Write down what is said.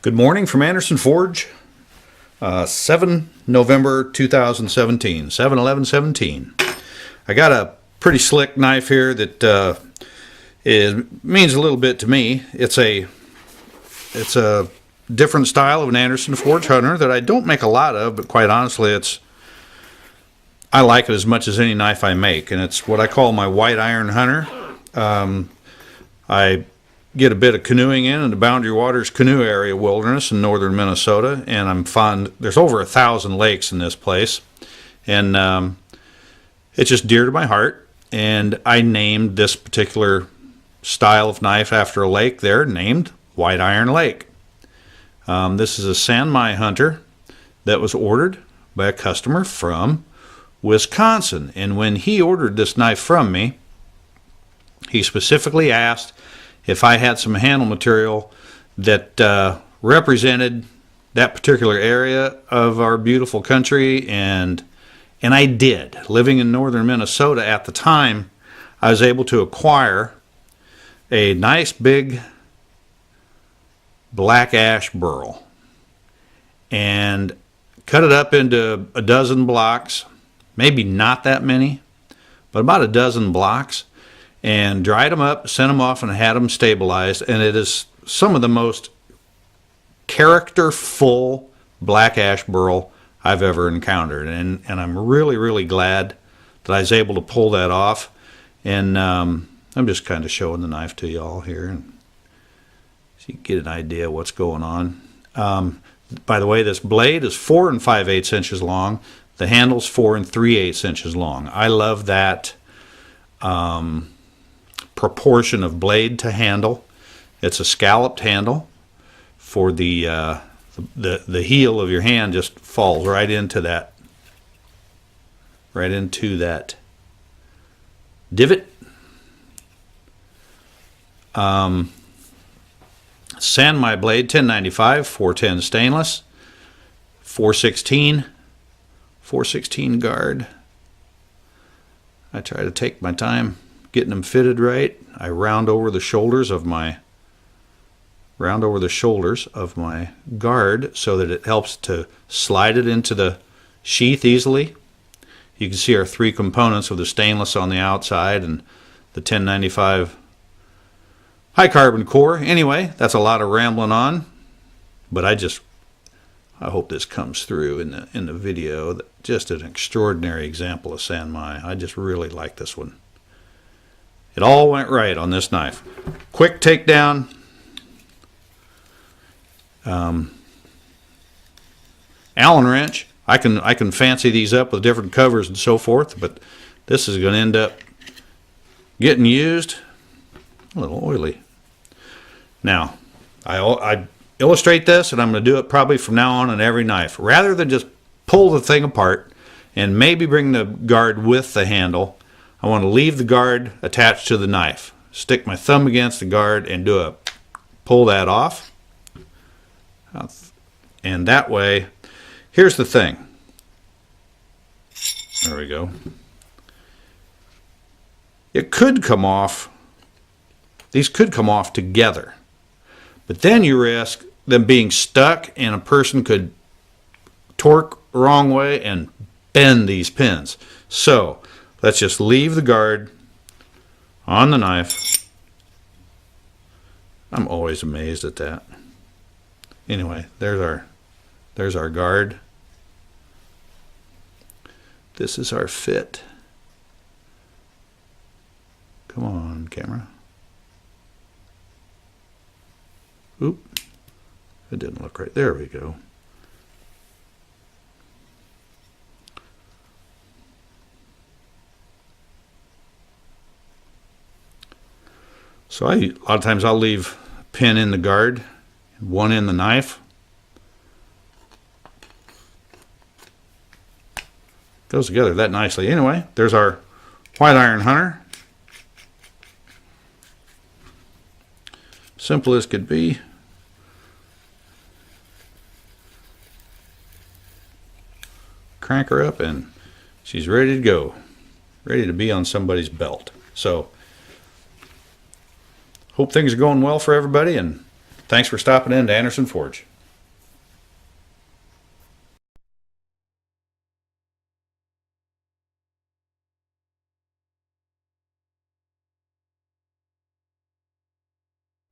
Good morning from Anderson Forge, 7 November 2017, 7/11/17. I got a pretty slick knife here that means a little bit to me. It's a different style of an Anderson Forge hunter that I don't make a lot of, but quite honestly, I like it as much as any knife I make, and it's what I call my white iron hunter. I get a bit of canoeing in the Boundary Waters Canoe Area Wilderness in northern Minnesota, and I'm fond. There's over 1,000 lakes in this place, and it's just dear to my heart. And I named this particular style of knife after a lake there named White Iron Lake. This is a San-mai hunter that was ordered by a customer from Wisconsin, and when he ordered this knife from me, he specifically asked if I had some handle material that represented that particular area of our beautiful country, and I did. Living in northern Minnesota at the time, I was able to acquire a nice big black ash burl and cut it up into a dozen blocks, maybe not that many, but about a dozen blocks, and dried them up, sent them off, and had them stabilized. And it is some of the most characterful black ash burl I've ever encountered, and I'm really, really glad that I was able to pull that off. And I'm just kind of showing the knife to you all here, and so you get an idea of what's going on. By the way, this blade is 4 5/8 inches long. The handle's 4 3/8 inches long. I love that proportion of blade to handle. It's a scalloped handle for the heel of your hand just falls right into that divot. San-mai blade, 1095, 410 stainless, 416 guard. I try to take my time getting them fitted right. I round over the shoulders of my guard so that it helps to slide it into the sheath easily. You can see our 3 components of the stainless on the outside and the 1095 high carbon core. Anyway, that's a lot of rambling on, but I hope this comes through in the video. Just an extraordinary example of San-mai. I just really like this one. It all went right on this knife. Quick takedown. Allen wrench. I can fancy these up with different covers and so forth, but this is going to end up getting used a little oily. Now, I illustrate this, and I'm going to do it probably from now on every knife. Rather than just pull the thing apart and maybe bring the guard with the handle, I want to leave the guard attached to the knife. Stick my thumb against the guard and pull that off. And that way, here's the thing. There we go. It could come off. These could come off together. But then you risk them being stuck, and a person could torque the wrong way and bend these pins. So let's just leave the guard on the knife. I'm always amazed at that. Anyway, there's our guard. This is our fit. Come on, camera. Oop, it didn't look right. There we go. So a lot of times I'll leave a pin in the guard, one in the knife. Goes together that nicely. Anyway, there's our white iron hunter. Simple as could be. Crank her up and she's ready to go. Ready to be on somebody's belt. So hope things are going well for everybody, and thanks for stopping in to Anderson Forge.